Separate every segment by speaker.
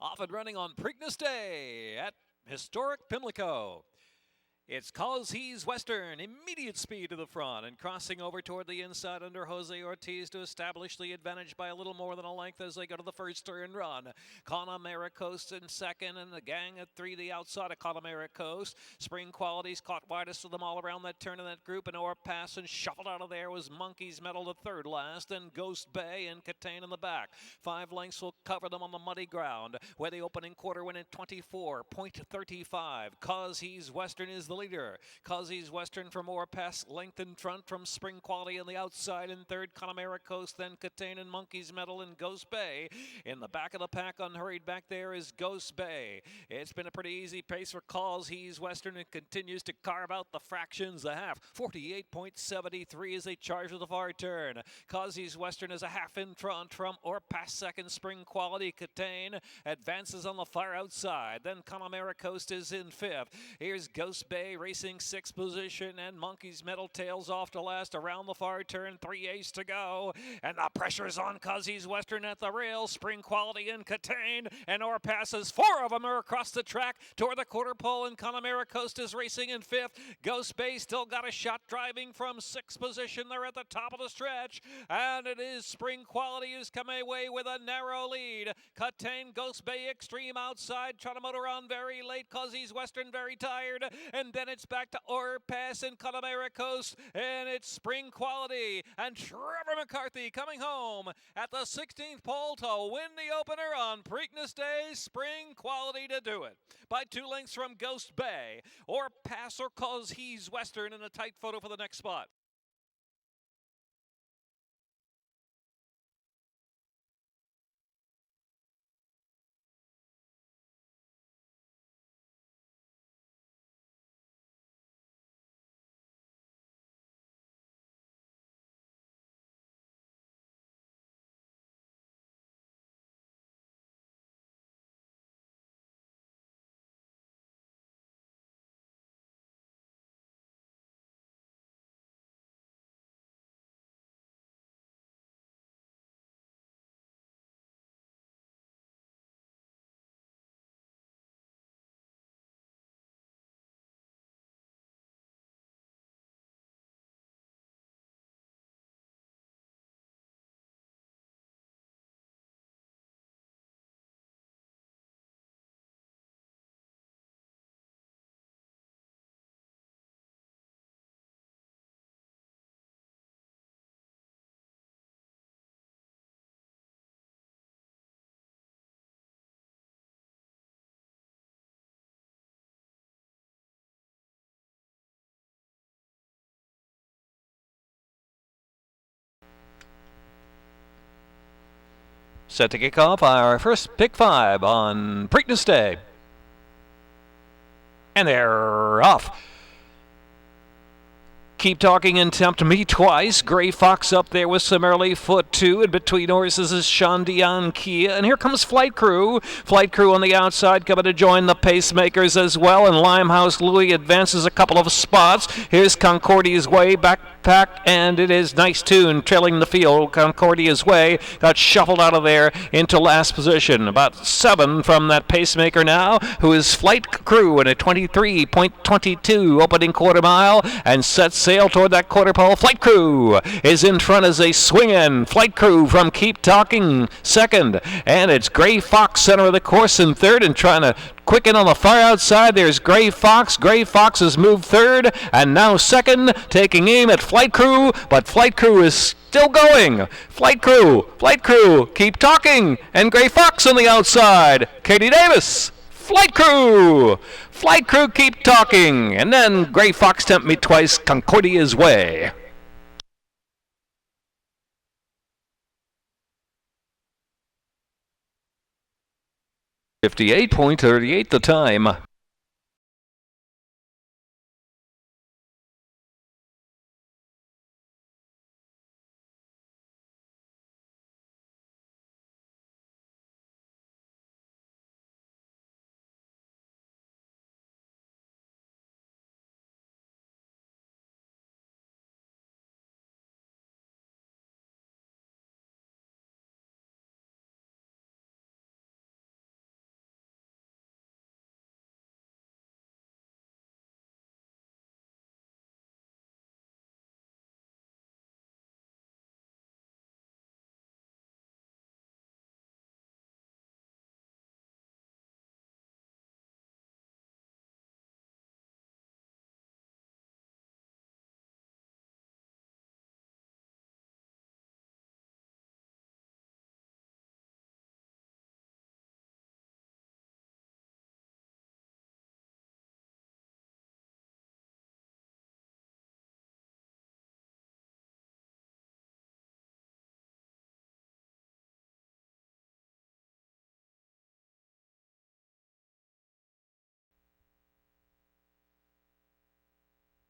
Speaker 1: Off and running on Preakness Day at historic Pimlico. It's Cause He's Western, immediate speed to the front and crossing over toward the inside under Jose Ortiz to establish the advantage by a little more than a length as they go to the first turn run. Connemara Coast in second and the gang at three the outside of Connemara Coast. Spring Qualities caught widest of them all around that turn in that group, and Or Pass and shuffled out of there was Monkey's Medal to third last, and Ghost Bay and Catane in the back. 5 lengths will cover them on the muddy ground where the opening quarter went in 24.35. Cause He's Western is the leader. Cause He's Western from Or Pass, length in front from Spring Quality on the outside in third. Connemara Coast, then Catane and Monkey's Medal and Ghost Bay. In the back of the pack, unhurried back there is Ghost Bay. It's been a pretty easy pace for Cause He's Western and continues to carve out the fractions. The half, 48.73 as they charge with the far turn. Cause He's Western is a half in front from Or Pass second. Spring Quality, Catane advances on the far outside. Then Connemara Coast is in fifth. Here's Ghost Bay racing sixth position, and Monkey's Medal tails off to last around the far turn. 3/8 to go, and the pressure's on Cause He's Western at the rail. Spring Quality and Catane, and Or Passes. 4 of them are across the track toward the quarter pole, and Connemara Coast is racing in fifth. Ghost Bay still got a shot driving from sixth position. They're at the top of the stretch, and it is Spring Quality who's coming away with a narrow lead. Catane, Ghost Bay extreme outside, trying to motor on very late. Cause He's Western very tired, and then it's back to Or Pass and Connemara Coast, and it's Spring Quality and Trevor McCarthy coming home at the 16th pole to win the opener on Preakness Day. Spring Quality to do it by 2 lengths from Ghost Bay. Or Pass or Cause He's Western in a tight photo for the next spot. Set to kick off our first pick 5 on Preakness Day. And they're off. Keep Talking and Tempt Me Twice. Gray Fox up there with some early foot, too. And between horses is Sean Dion Kia. And here comes Flight Crew. Flight Crew on the outside coming to join the pacemakers as well. And Limehouse Louie advances a couple of spots. Here's Concordia's Way backpack, and it is Nice Tune trailing the field. Concordia's Way got shuffled out of there into last position. About 7 from that pacemaker now, who is Flight Crew in a 23.22 opening quarter mile, and sets sail toward that quarter pole. Flight Crew is in front as they swing in. Flight Crew from Keep Talking second, and it's Gray Fox center of the course in third, and trying to quicken on the far outside. There's Gray Fox. Gray Fox has moved third and now second, taking aim at Flight Crew, but Flight Crew is still going. Flight Crew, Keep Talking, and Gray Fox on the outside. Katie Davis. Flight Crew, Keep Talking, and then Gray Fox, Tempt Me Twice, Concordia's Way. .38 the time.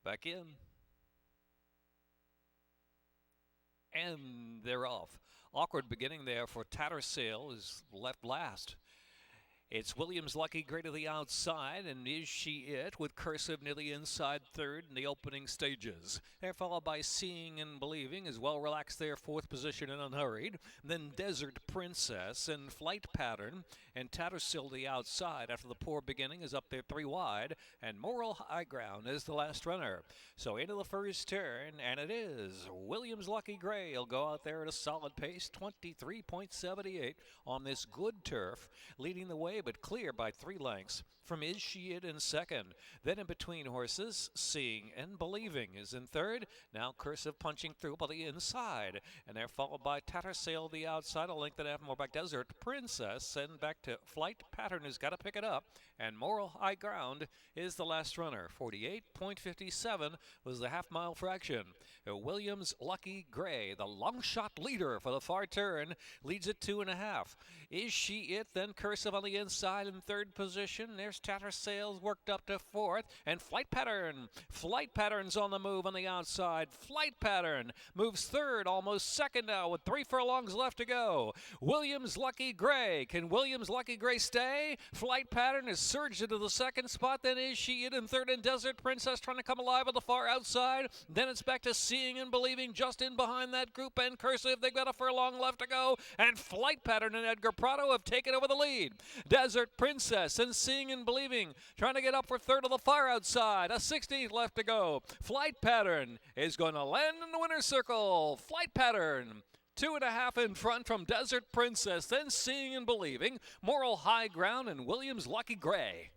Speaker 1: Back in. And they're off. Awkward beginning there for Tattersail, is left last. It's Williams Lucky Gray to the outside, and Is She It with Cursive near the inside third in the opening stages. They're followed by Seeing and Believing, as well relaxed there, fourth position and unhurried. Then Desert Princess and Flight Pattern, and Tattersail to the outside after the poor beginning is up there three wide, and Moral High Ground is the last runner. So into the first turn, and it is Williams Lucky Gray. He'll go out there at a solid pace, 23.78 on this good turf, leading the way but clear by 3 lengths from Is She It in second. Then in between horses, Seeing and Believing is in third. Now Cursive punching through by the inside, and they're followed by Tattersail the outside, a length and a half more back. Desert Princess, and back to Flight Pattern, who's got to pick it up, and Moral High Ground is the last runner. 48.57 was the half-mile fraction. Williams Lucky Gray, the long shot leader for the far turn, leads at 2.5. Is She It, then Cursive on the inside in third position. There's Tattersail worked up to fourth, and Flight Pattern. Flight Pattern's on the move on the outside. Flight Pattern moves third, almost second now with 3 furlongs left to go. Williams Lucky Gray. Can Williams Lucky Gray stay? Flight Pattern has surged into the second spot. Then Is She It in third, and Desert Princess trying to come alive on the far outside. Then it's back to Seeing and Believing just in behind that group, and Cursive. They've got a furlong left to go, and Flight Pattern and Edgar Prado have taken over the lead. Desert Princess and Seeing and Believing trying to get up for third of the far outside. A 16th left to go. Flight Pattern is going to land in the winner's circle. Flight Pattern 2.5 in front from Desert Princess, then Seeing and Believing, Moral High Ground, and Williams Lucky Gray.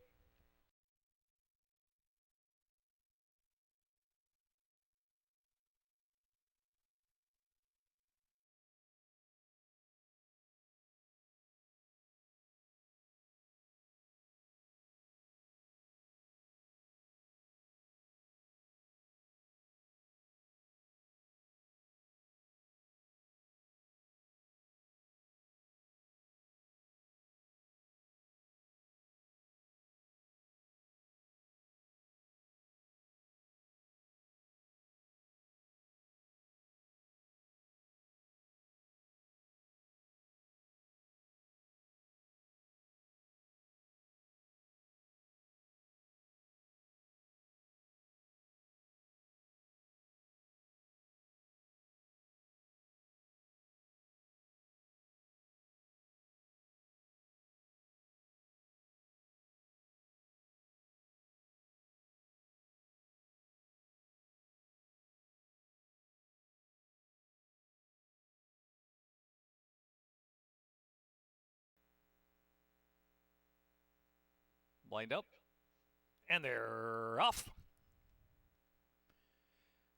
Speaker 1: Lined up, and they're off.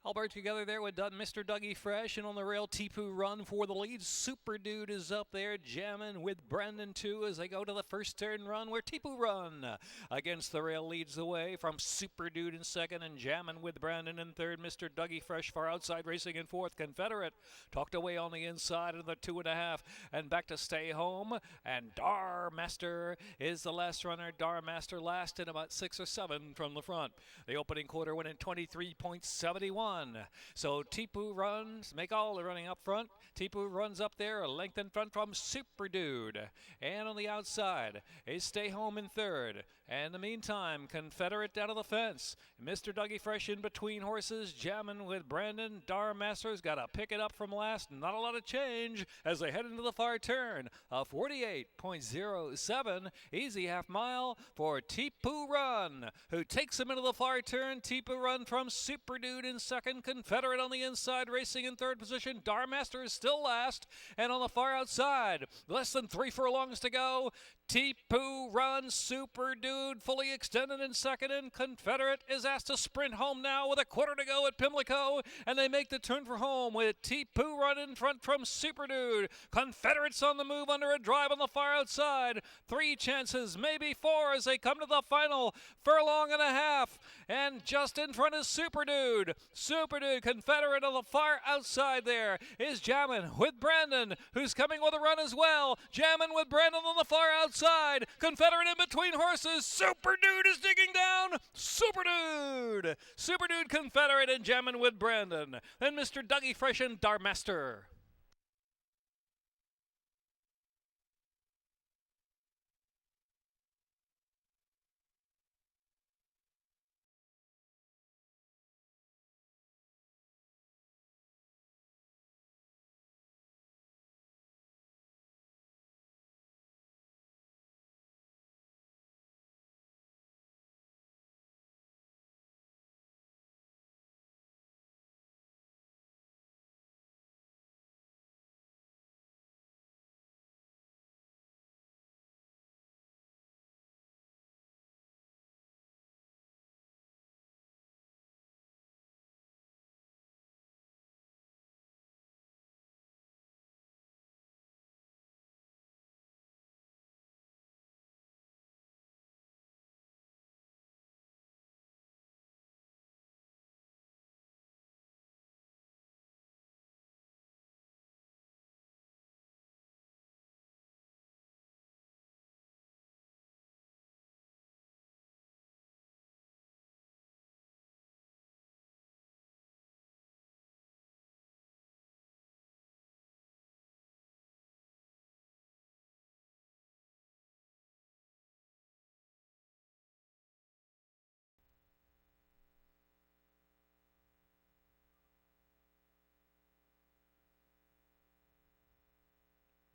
Speaker 1: Albert together there with Mr. Dougie Fresh, and on the rail, Tipu Run for the lead. Super Dude is up there, jamming with Brendan too as they go to the first turn run, where Tipu Run against the rail leads the way from Super Dude in second, and jamming with Brandon in third. Mr. Dougie Fresh far outside, racing in fourth. Confederate tucked away on the inside of the 2.5, and back to Stay Home, and Dar Master is the last runner. Dar Master last in about 6 or 7 from the front. The opening quarter went in 23.71. So Tipu runs, make all the running up front. Tipu runs up there, a length in front from Super Dude. And on the outside is Stay Home in third. And in the meantime, Confederate down to the fence. Mr. Dougie Fresh in between horses, jamming with Brandon. Dar Master's got to pick it up from last. Not a lot of change as they head into the far turn. A 48.07, easy half mile for Tipu Run, who takes him into the far turn. Tipu Run from Super Dude in second. Confederate on the inside, racing in third position. Dar Master is still last. And on the far outside, less than 3 furlongs to go. Tipu Run, Super Dude fully extended in second, and Confederate is asked to sprint home now with a quarter to go at Pimlico, and they make the turn for home with Tipu Run in front from Super Dude. Confederate's on the move under a drive on the far outside. 3 chances, maybe 4 as they come to the final furlong and a half, and just in front is Super Dude. Super Dude, Confederate on the far outside there is jamming with Brandon, who's coming with a run as well. Jamming with Brandon on the far outside. Confederate in between horses. Super Dude is digging down. Super Dude. Super Dude Confederate and jamming with Brandon. Then Mr. Dougie Fresh and Darmaster.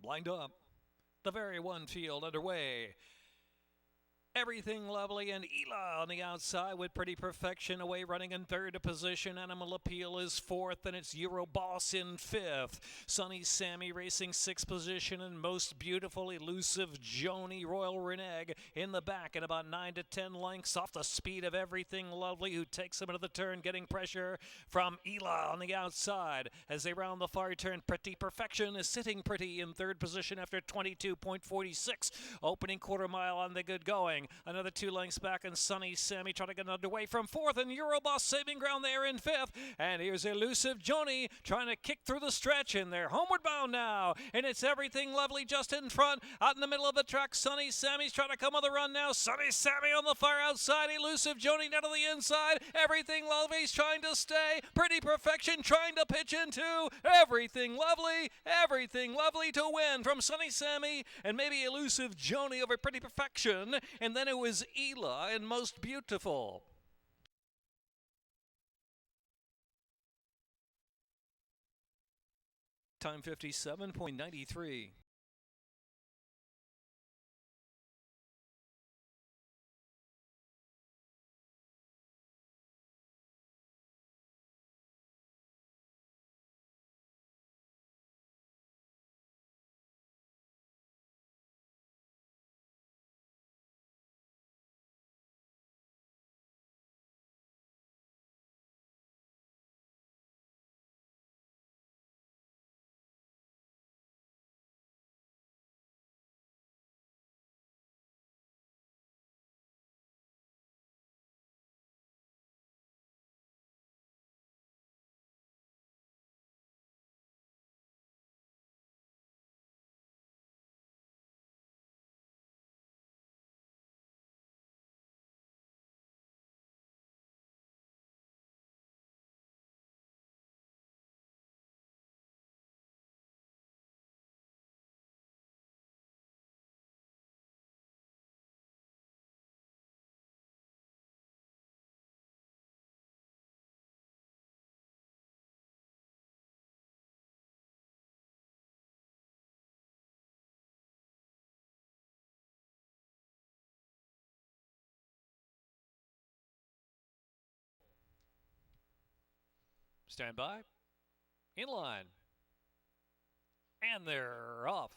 Speaker 1: Blind up. The very one field underway. Everything Lovely and Ela on the outside with Pretty Perfection away running in third position. Animal Appeal is fourth, and it's Euro Boss in fifth. Sunny Sammy racing sixth position, and Most Beautiful Elusive Joni Royal Reneg in the back at about 9 to 10 lengths off the speed of Everything Lovely, who takes him into the turn, getting pressure from Ela on the outside. As they round the far turn, Pretty Perfection is sitting pretty in third position after 22.46. Opening quarter mile on the good going. Another 2 lengths back, and Sunny Sammy trying to get underway from fourth, and Euroboss saving ground there in fifth. And here's Elusive Joni trying to kick through the stretch, and they're homeward bound now. And it's Everything Lovely just in front. Out in the middle of the track, Sunny Sammy's trying to come on the run now. Sunny Sammy on the far outside. Elusive Joni down to the inside. Everything Lovely's trying to stay. Pretty Perfection trying to pitch into. Everything Lovely to win from Sunny Sammy and maybe Elusive Joni over Pretty Perfection. And then it was Ela and Most Beautiful. Time 57.93. Stand by. In line. And they're off.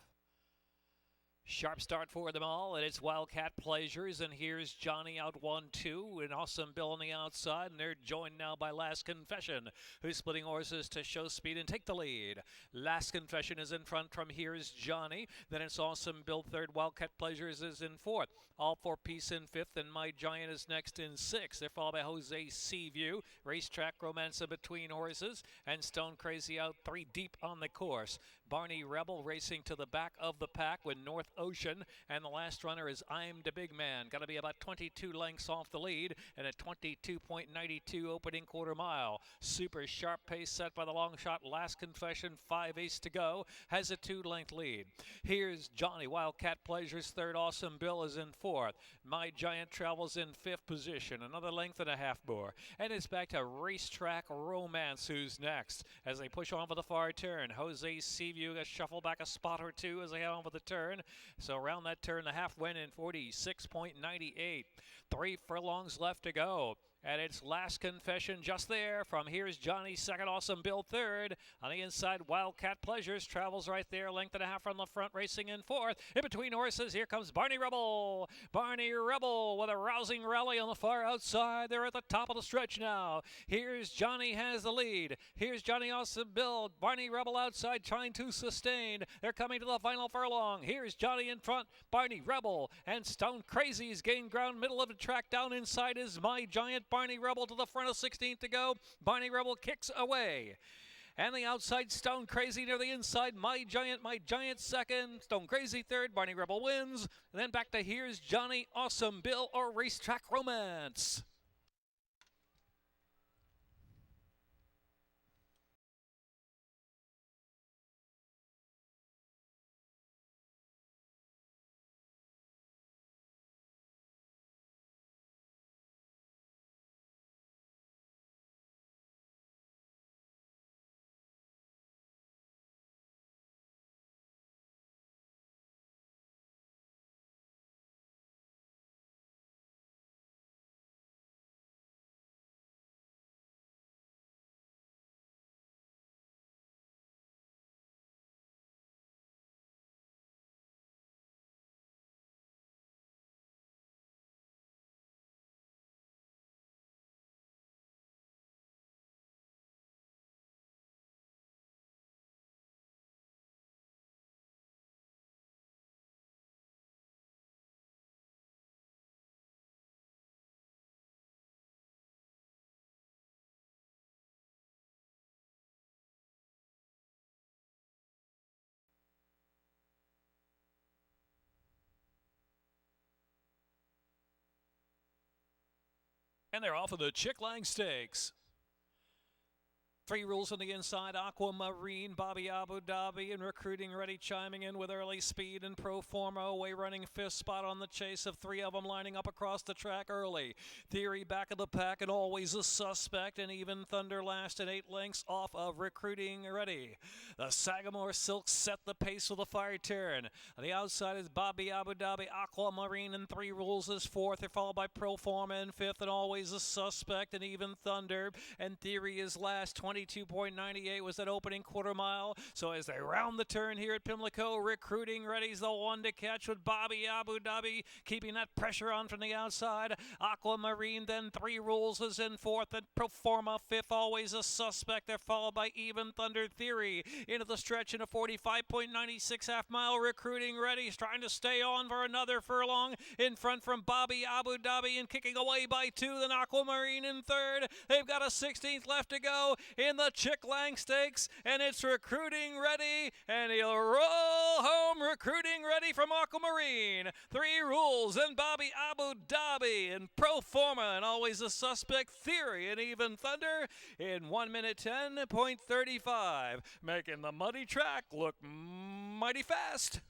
Speaker 1: Sharp start for them all, and it's Wildcat Pleasures, and here's Johnny out 1-2, and Awesome Bill on the outside, and they're joined now by Last Confession, who's splitting horses to show speed and take the lead. Last Confession is in front from Here's Johnny, then it's Awesome Bill third, Wildcat Pleasures is in fourth, All for Peace in fifth, and My Giant is next in sixth. They're followed by Jose Seaview, Racetrack Romance in between horses, and Stone Crazy out 3 deep on the course. Barney Rebel racing to the back of the pack with North Ocean, and the last runner is I'm the Big Man. Got to be about 22 lengths off the lead and a 22.92 opening quarter mile. Super sharp pace set by the long shot Last Confession, 5/8 to go, has a 2-length lead. Here's Johnny Wildcat Pleasures third. Awesome Bill is in fourth. My Giant travels in fifth position, another length and a half more. And it's back to Racetrack Romance, who's next as they push on for the far turn. Jose Seaview has shuffled back a spot or two as they head on for the turn. So around that turn, the half went in 46.98. 3 furlongs left to go. And it's Last Confession just there. From Here's Johnny second, Awesome Bill third. On the inside, Wildcat Pleasures travels right there. Length and a half from the front, racing in fourth. In between horses, here comes Barney Rebel. Barney Rebel with a rousing rally on the far outside. They're at the top of the stretch now. Here's Johnny has the lead. Here's Johnny Awesome Bill. Barney Rebel outside trying to sustain. They're coming to the final furlong. Here's Johnny in front. Barney Rebel and Stone Crazy's gained ground. Middle of the track down inside is My Giant. Barney Rebel to the front of 16th to go. Barney Rebel kicks away. And the outside, Stone Crazy near the inside. My Giant second. Stone Crazy third. Barney Rebel wins. And then back to Here's Johnny, Awesome Bill, or Racetrack Romance. And they're off of the Chick Lang Stakes. 3 rules on the inside, Aquamarine, Bobby Abu Dhabi, and Recruiting Ready chiming in with early speed and Pro Forma away running 5th spot on the chase of 3 of them lining up across the track early. Theory back of the pack and Always a Suspect, and Even Thunder last and 8 lengths off of Recruiting Ready. The Sagamore Silk set the pace with a fire turn. On the outside is Bobby Abu Dhabi, Aquamarine, and 3 rules is 4th. They're followed by Pro Forma in 5th, and Always a Suspect, and Even Thunder, and Theory is last. 22.98 was that opening quarter mile. So as they round the turn here at Pimlico, Recruiting Ready's the one to catch with Bobby Abu Dhabi keeping that pressure on from the outside. Aquamarine, then 3 rules is in 4th, and Proforma 5th, Always a Suspect. They're followed by Even Thunder Theory into the stretch in a 45.96 half mile. Recruiting Ready's trying to stay on for another furlong in front from Bobby Abu Dhabi and kicking away by 2. Then Aquamarine in 3rd. They've got a 16th left to go in the Chick Lang Stakes, and it's Recruiting Ready, and he'll roll home. Recruiting Ready from Aquamarine. 3 rules, and Bobby Abu Dhabi, and Pro Forma, and Always a Suspect, Theory, and Even Thunder in 1 minute 10.35, making the muddy track look mighty fast.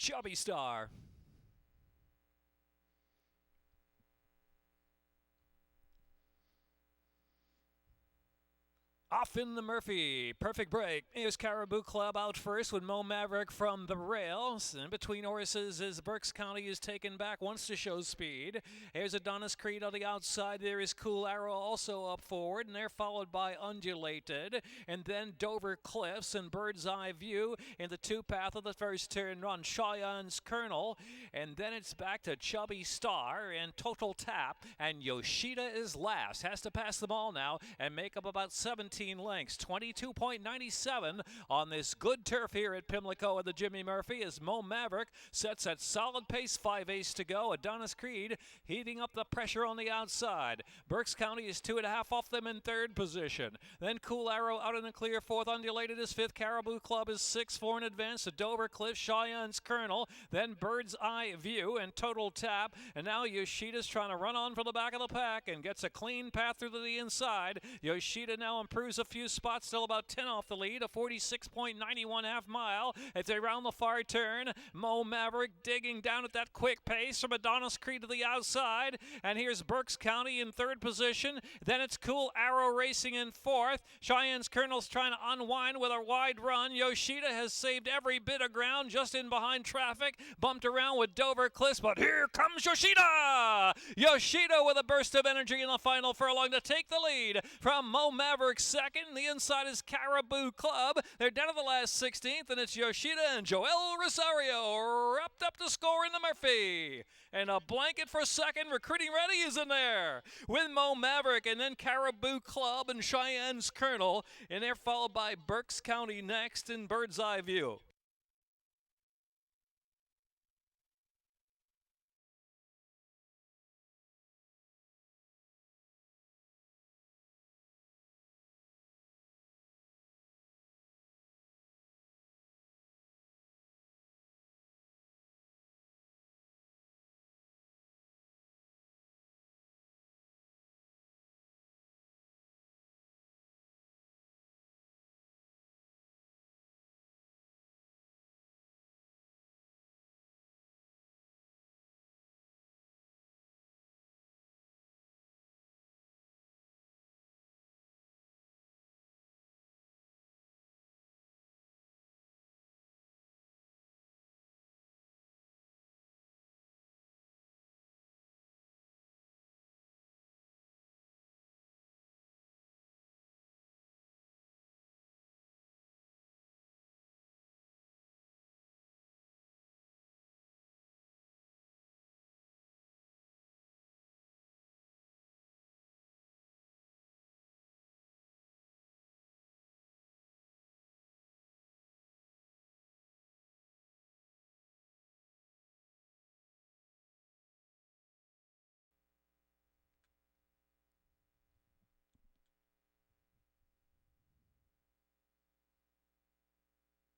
Speaker 1: Chubby Star. Off in the Murphy. Perfect break. Here's Caribou Club out first with Mo Maverick from the rails. In between horses as Berks County is taken back, wants to show speed. Here's Adonis Creed on the outside. There is Cool Arrow also up forward, and they're followed by Undulated. And then Dover Cliffs and Bird's Eye View in the two-path of the first turn run. Cheyenne's Colonel. And then it's back to Chubby Star and Total Tap. And Yoshida is last. Has to pass them all now and make up about 17 lengths. 22.97 on this good turf here at Pimlico at the Jimmy Murphy as Mo Maverick sets at solid pace, 5/8 to go. Adonis Creed heating up the pressure on the outside. Berks County is 2.5 off them in third position. Then Cool Arrow out in the clear fourth. Undulated is fifth. Caribou Club is 6-4 in advance to Dover Cliff. Cheyenne's Colonel. Then Bird's Eye View and Total Tap. And now Yoshida's trying to run on for the back of the pack and gets a clean path through to the inside. Yoshida now improves a few spots, still about 10 off the lead, a 46.91 half mile. As they round the far turn, Mo Maverick digging down at that quick pace from Adonis Creed to the outside. And here's Berks County in third position. Then it's Cool Arrow racing in fourth. Cheyenne's Colonel's trying to unwind with a wide run. Yoshida has saved every bit of ground just in behind traffic. Bumped around with Dover Cliffs, but here comes Yoshida! Yoshida with a burst of energy in the final furlong to take the lead from Mo Maverick second. The inside is Caribou Club. They're down to the last 16th, and it's Yoshida and Joel Rosario wrapped up to score in the Murphy. And a blanket for second. Recruiting Ready is in there with Mo Maverick, and then Caribou Club and Cheyenne's Colonel. And they're followed by Berks County next in Bird's Eye View.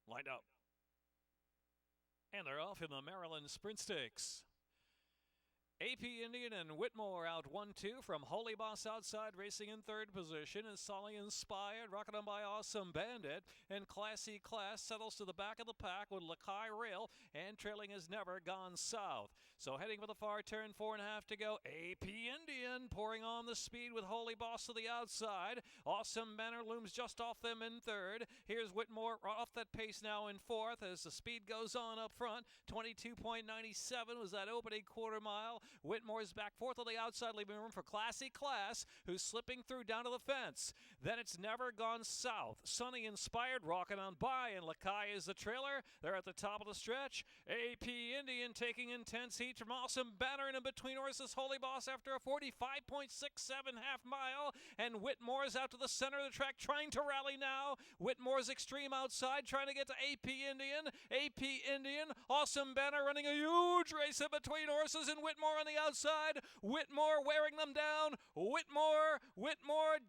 Speaker 1: Lined up. And they're off in the Maryland Sprint Stakes. AP Indian and Whitmore out 1-2 from Holy Boss outside, racing in third position. And Solly Inspired, rocking on by Awesome Bandit. And Classy Class settles to the back of the pack with Lakai Rail, and trailing has never gone south. So heading for the far turn, 4.5 to go. AP Indian pouring on the speed with Holy Boss to the outside. Awesome Banner looms just off them in third. Here's Whitmore off that pace now in fourth as the speed goes on up front. 22.97 was that opening quarter mile. Whitmore's back fourth on the outside, leaving room for Classy Class, who's slipping through down to the fence. Then it's Never Gone South. Sunny Inspired rocking on by, and Lakai is the trailer. They're at the top of the stretch. AP Indian taking intense heat from Awesome Banner, and in between horses, Holy Boss after a 45.67 half mile. And Whitmore's out to the center of the track, trying to rally now. Whitmore's extreme outside, trying to get to AP Indian. AP Indian, Awesome Banner running a huge race in between horses, and Whitmore on the outside. Whitmore wearing them down. Whitmore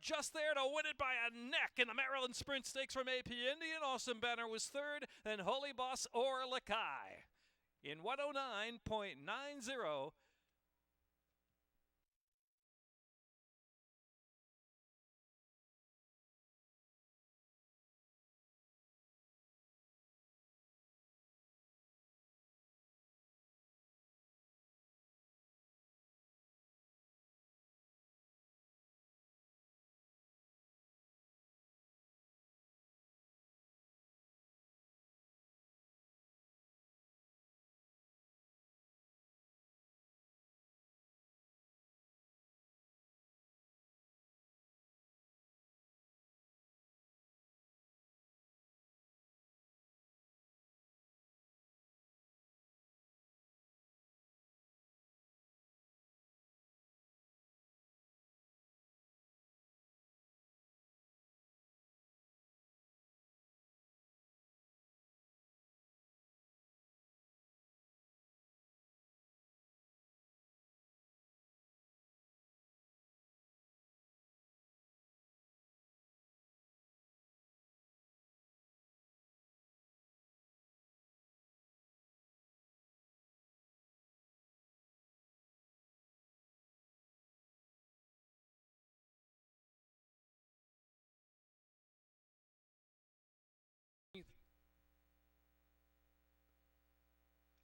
Speaker 1: just there to win it by a neck in the Maryland Sprint Stakes from AP Indian. Awesome Banner was third, then Holy Boss or Lakai in 109.90.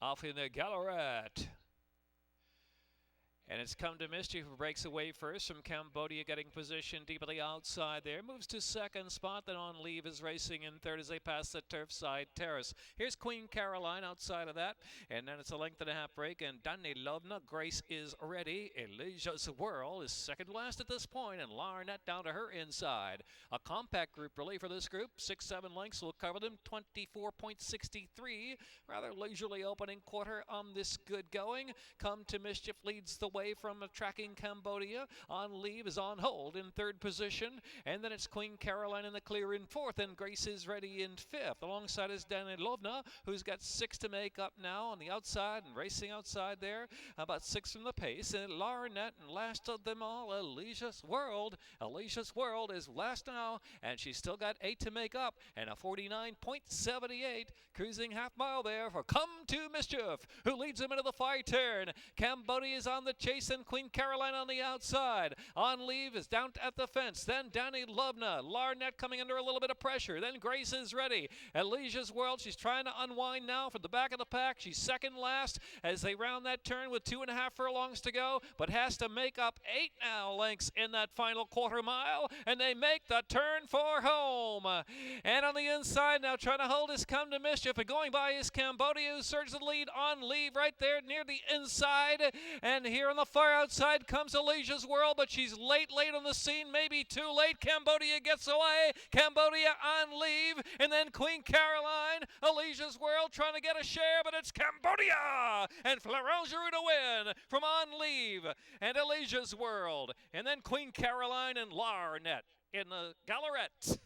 Speaker 1: off in the Gallarat. And it's Come to Mischief who breaks away first from Cambodia, getting position deep on the outside there. Moves to second spot, then On Leave is racing in third as they pass the Turfside Terrace. Here's Queen Caroline outside of that, and then it's a length and a half break, and Danny Lovna, Grace is ready. Elijah's Whirl is second last at this point, and Larnette down to her inside. A compact group really for this group. 6-7 lengths will cover them. 24.63. Rather leisurely opening quarter on this good going. Come to Mischief leads the way from tracking Cambodia. On Leave is on hold in third position, and then it's Queen Caroline in the clear in fourth, and Grace is ready in fifth. Alongside is Danny Lovna, who's got 6 to make up now on the outside and racing outside there, about 6 from the pace. And Larnette, and last of them all, Alicia's World. Alicia's World is last now, and she's still got 8 to make up, and a 49.78 cruising half mile there for Come to Mischief, who leads them into the far turn. Cambodia is on the chase, and Queen Caroline on the outside. On Leave is down at the fence. Then Danny Lovna. Larnette coming under a little bit of pressure. Then Grace is ready. Alicia's World, she's trying to unwind now from the back of the pack. She's second last as they round that turn with 2.5 furlongs to go, but has to make up 8 now lengths in that final quarter mile, and they make the turn for home. And on the inside now, trying to hold his Come to Mischief, and going by is Cambodia, who surges the lead. On Leave right there near the inside, and here on the far outside comes Alicia's World, but she's late on the scene, maybe too late. Cambodia gets away. Cambodia On Leave, and then Queen Caroline. Alicia's World trying to get a share, but it's Cambodia and Florent Giroux to win from On Leave and Alicia's World, and then Queen Caroline and Larnette in the Gallaret.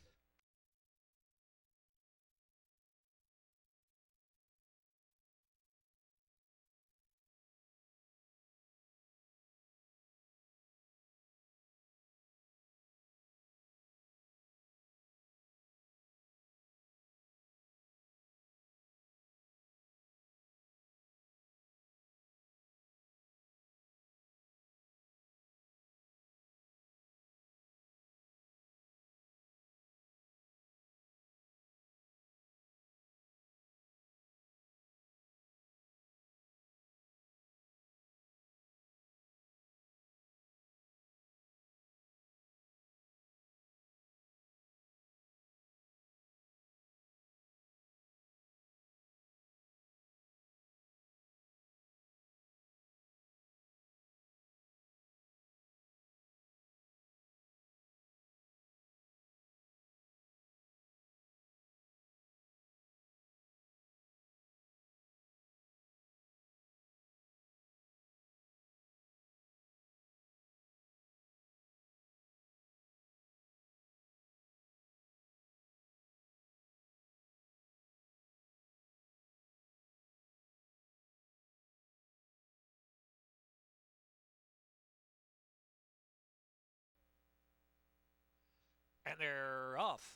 Speaker 1: And they're off.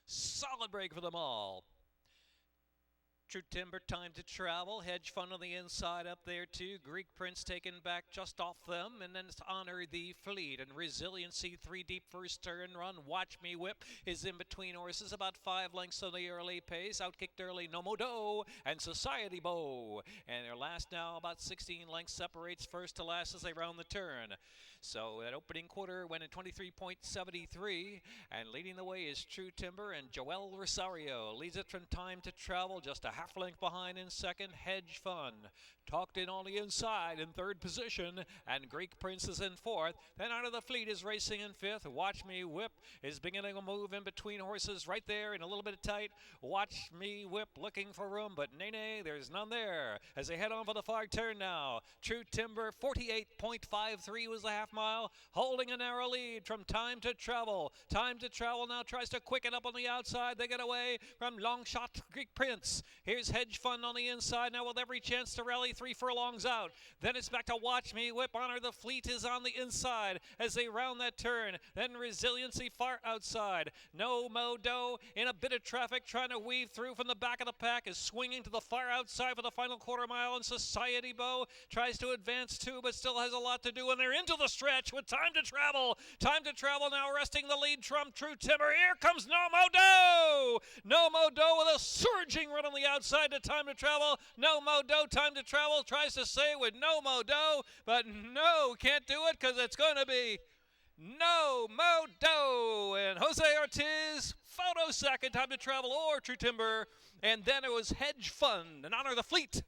Speaker 1: Solid break for them all. True Timber, Time to Travel. Hedge Fund on the inside up there too. Greek Prince taken back just off them. And then it's Honor the Fleet. And Resiliency, 3 deep first turn run. Watch Me Whip is in between horses. About 5 lengths on the early pace. Outkicked early No Modo and Society Bow. And their last now about 16 lengths separates first to last as they round the turn. So that opening quarter went in 23.73. And leading the way is True Timber, and Joel Rosario leads it from Time to Travel, just a half length behind in second. Hedge Fund talked in on the inside in third position, and Greek Prince is in fourth. Then Out of the Fleet is racing in fifth. Watch Me Whip is beginning to move in between horses right there in a little bit of tight. Watch Me Whip looking for room, but nay, there's none there as they head on for the far turn now. True Timber, 48.53 was the half mile, holding a narrow lead from Time to Travel. Time to Travel now tries to quicken up on the outside. They get away from Long Shot Greek Prince. Here's Hedge Fund on the inside now with every chance to rally 3 furlongs out. Then it's back to Watch Me Whip. Honor the Fleet is on the inside as they round that turn. Then Resiliency far outside. No Modo in a bit of traffic trying to weave through from the back of the pack is swinging to the far outside for the final quarter mile, and Society Bow tries to advance too but still has a lot to do, and they're into the stretch with Time to Travel. Time to Travel now resting the lead from True Timber. Here comes No Mo Doe. No Mo Doe with a surging run on the outside to Time to Travel. No Mo Doe, Time to Travel tries to say with No Mo Doe, but no, can't do it because it's going to be No Mo Doe. And Jose Ortiz, photo second, Time to Travel or True Timber. And then it was Hedge Fund in honor of the fleet.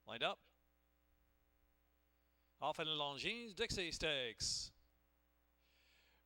Speaker 1: Lined up. Off in Longines Dixie Stakes.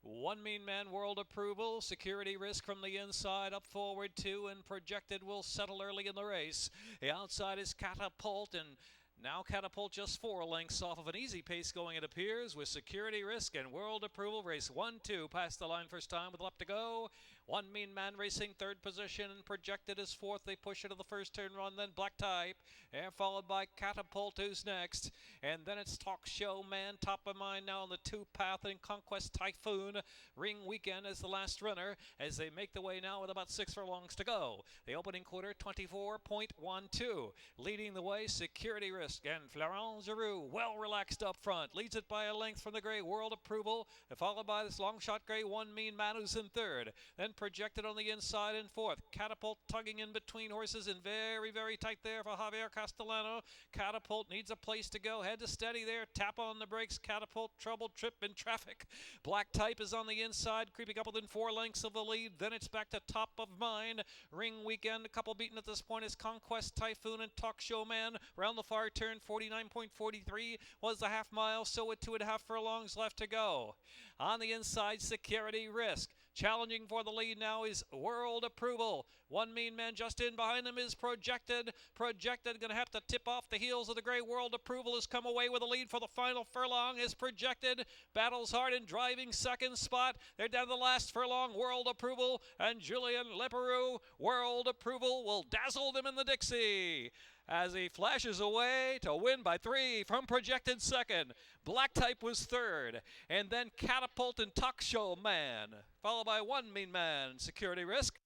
Speaker 1: One Mean Man, World Approval, Security Risk from the inside, up forward two, and Projected will settle early in the race. The outside is Catapult, and now Catapult just 4 lengths off of an easy pace going, it appears, with Security Risk and World Approval. Race 1-2 past the line first time with left to go. One Mean Man racing third position, and Projected is fourth. They push into the first turn run, then Black Type, and followed by Catapult, who's next. And then it's Talk Show Man, top of mind now on the 2 path, and Conquest Typhoon. Ring Weekend as the last runner as they make the way now with about 6 furlongs to go. The opening quarter, 24.12. Leading the way, Security Risk and Florent Giroux, well relaxed up front. Leads it by a length from the gray, World Approval, followed by this long shot gray, One Mean Man, who's in third. Then Projected on the inside in fourth. Catapult tugging in between horses and very, very tight there for Javier Castellano. Catapult needs a place to go. Head to steady there. Tap on the brakes. Catapult, trouble, trip in traffic. Black Type is on the inside, creeping up within 4 lengths of the lead. Then it's back to top of mind. Ring Weekend, a couple beaten at this point is Conquest Typhoon and Talk Show Man. Round the far turn, 49.43 was the half mile, so with 2.5 furlongs left to go. On the inside, Security Risk. Challenging for the lead now is World Approval. One Mean Man just in behind them is Projected. Projected going to have to tip off the heels of the gray. World Approval has come away with a lead for the final furlong is Projected. Battles hard in driving second spot. They're down to the last furlong. World Approval and Julian Leperoux. World Approval will dazzle them in the Dixie as he flashes away to win by 3 from Projected second. Black Type was third, and then Catapult and Talk Show Man, followed by One Mean Man, Security Risk.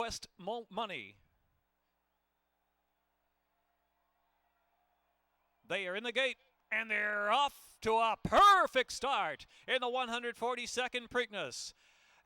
Speaker 1: Conquest Money. They are in the gate, and they're off to a perfect start in the 142nd Preakness.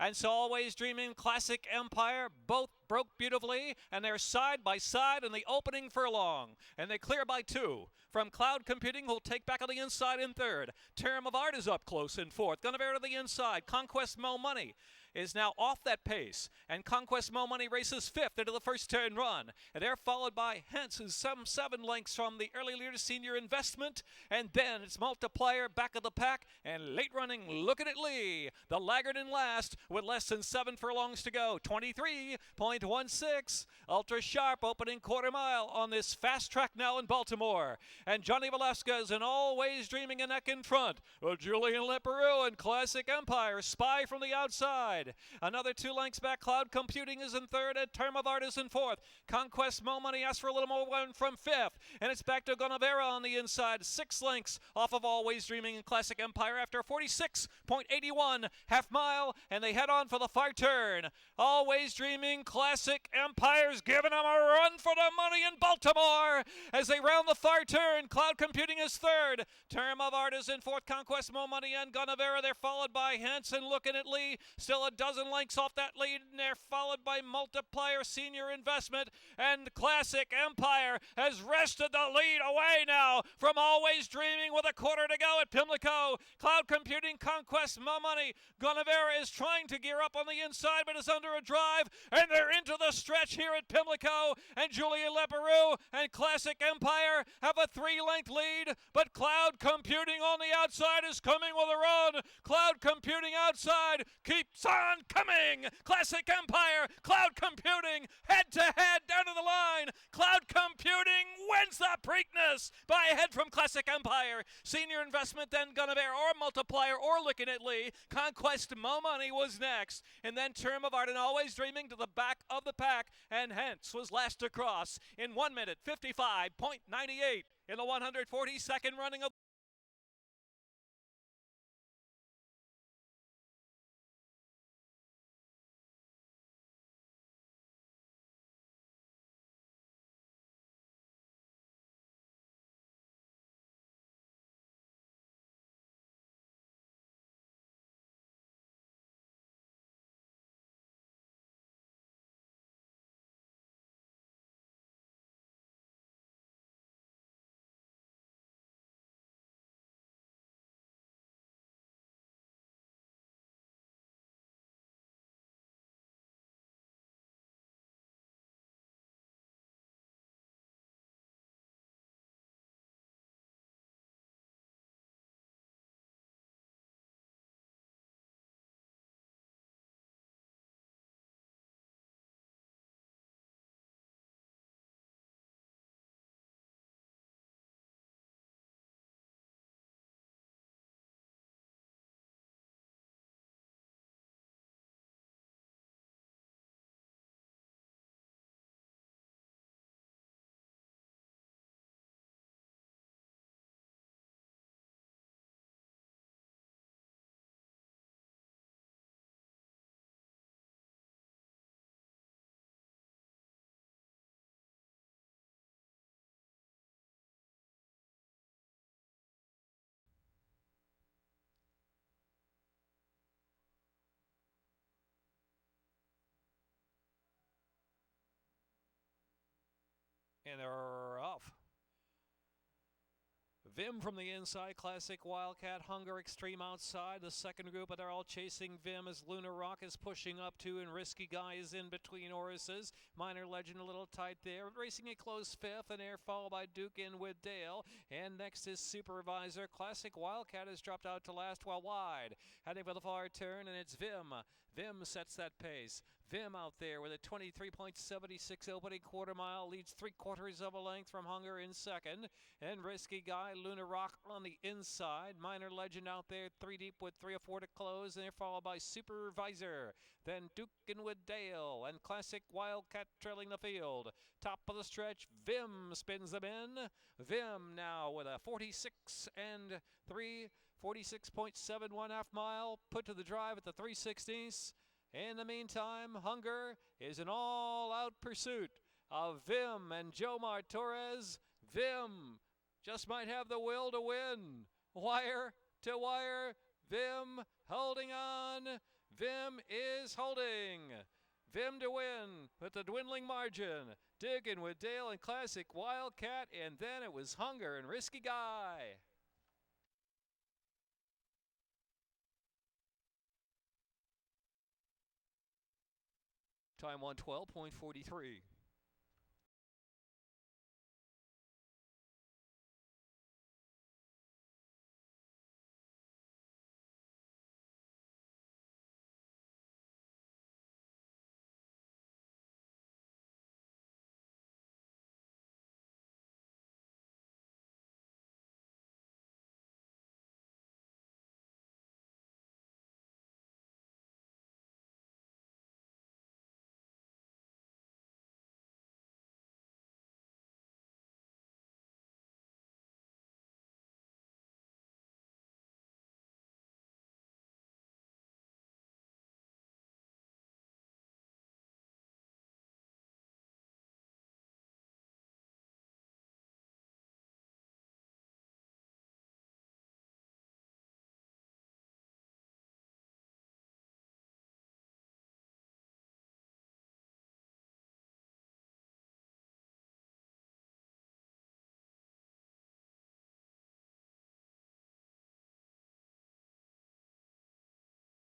Speaker 1: And so Always Dreaming, Classic Empire, both broke beautifully, and they're side by side in the opening furlong. And they clear by 2. From Cloud Computing, who'll take back on the inside in 3rd. Term of Art is up close in 4th. Guinevere to the inside. Conquest Mo Money is now off that pace, and Conquest Mo Money races 5th into the first turn run. And they're followed by Hence, who's some 7 lengths from the early leader Senior Investment, and then it's Multiplier back of the pack, and late running Looking at Lee, the laggard in last with less than 7 furlongs to go. 23.16. Ultra Sharp opening quarter mile on this fast track now in Baltimore, and Johnny Velasquez and Always Dreaming a neck in front. Well, Julian Leperoux and Classic Empire Spy from the outside. Another 2 lengths back, Cloud Computing is in 3rd, and Term of Art is in 4th. Conquest Mo Money asks for a little more one from 5th, and it's back to Guinevere on the inside, 6 lengths off of Always Dreaming and Classic Empire after 46.81 half mile, and they head on for the far turn. Always Dreaming, Classic Empire's giving them a run for the money in Baltimore as they round the far turn. Cloud Computing is 3rd, Term of Art is in 4th, Conquest Mo Money and Guinevere. They're followed by Hanson Looking at Lee, still a dozen lengths off that lead, and they're followed by Multiplier Senior Investment, and Classic Empire has wrested the lead away now from Always Dreaming with a quarter to go at Pimlico. Cloud Computing, Conquest Mo Money. Guinevere is trying to gear up on the inside, but is under a drive, and they're into the stretch here at Pimlico, and Julia Leperoux and Classic Empire have a 3-length lead, but Cloud Computing on the outside is coming with a run. Cloud Computing outside keeps on coming. Classic Empire, Cloud Computing, head-to-head down to the line. Cloud Computing wins the Preakness by a head from Classic Empire. Senior Investment, then Guinevere or Multiplier or Looking at Lee. Conquest Mo Money was next, and then Term of Art and Always Dreaming to the back of the pack, and Hence was last to cross in 1 minute 55.98 in the 142nd running of and they're off. Vim from the inside, Classic Wildcat, Hunger Extreme outside. The second group, but they're all chasing Vim as Luna Rock is pushing up to, and Risky Guy is in between Orises. Minor Legend a little tight there. Racing a close 5th, and they're followed by Duke in with Dale. And next is Supervisor. Classic Wildcat has dropped out to last while wide. Heading for the far turn, and it's Vim. Vim sets that pace. Vim out there with a 23.76 opening quarter mile, leads 3/4 of a length from Hunger in second. And Risky Guy, Luna Rock on the inside. Minor Legend out there 3 deep with 3 or 4 to close, and they're followed by Supervisor. Then Dukin with Dale, and Classic Wildcat trailing the field. Top of the stretch, Vim spins them in. Vim now with a 46 and 3, 46.71 half mile, put to the drive at the 3/16. In the meantime, Hunger is an all-out pursuit of Vim and Jomar Torres. Vim just might have the will to win. Wire to wire, Vim holding on. Vim is holding. Vim to win with the dwindling margin. Digging with Dale and Classic Wildcat, and then it was Hunger and Risky Guy. Time 112.43.